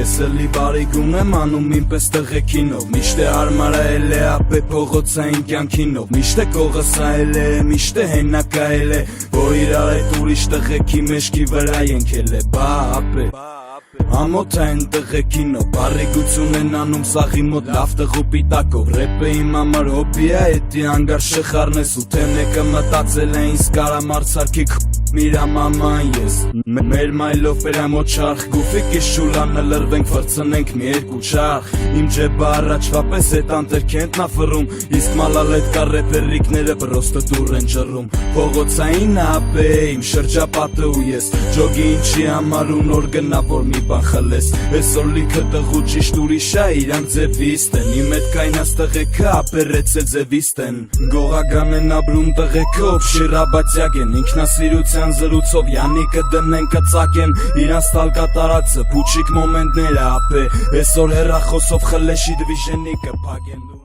Ես էլի բարիգում եմ անում ինպես տղեկինով Միշտ է հարմարայել է ապե փողոցային կյանքինով Միշտ է կողսայել է, միշտ է հենակայել է Որ իրար այդ ուրիշ տղեկի մեջքի վրա ենքել է Բա ապե Ամոթային տղեկինով Բարիգություն են անում սաղի մոտ լավ տղու պիտակով Ռեպը իմ համար հոբի է, էդի անգար շխարնես ու թե մեկը մտածել է ինձ կարամ արցարքի Միրա մաման ես Մեր մայլով պերամոտ չարխ Գուֆիկ իշուլանը լրվենք վրցնենք մի երկու չարխ Իմ ջեբը առաջվա պես էտ անտերքենտ նավռում Իսկ մալալ էտ կար ռեպերիկները բրոստը դուր են ջռում Փողոցային ապե իմ շրջապատը ու ես Ջոգի ինչի համար ու նոր գնա որ մի բան խլես Այսօր լիքը տղու ճիշտ ուրիշա իրանք ձևիստ են Իմ էտ կայնած տղեկը ապերեց է ձևիստ են Գողագան են ապրում տղեկով շիրաբատյակ են Ինքնասիրության զրուցով յանիկը դնեն կծակեն Իրանց տալ կատարածը փուչիկ մոմենտները ապե Այսօր հեռախոսով խլեշի դվիժենիկը պագեն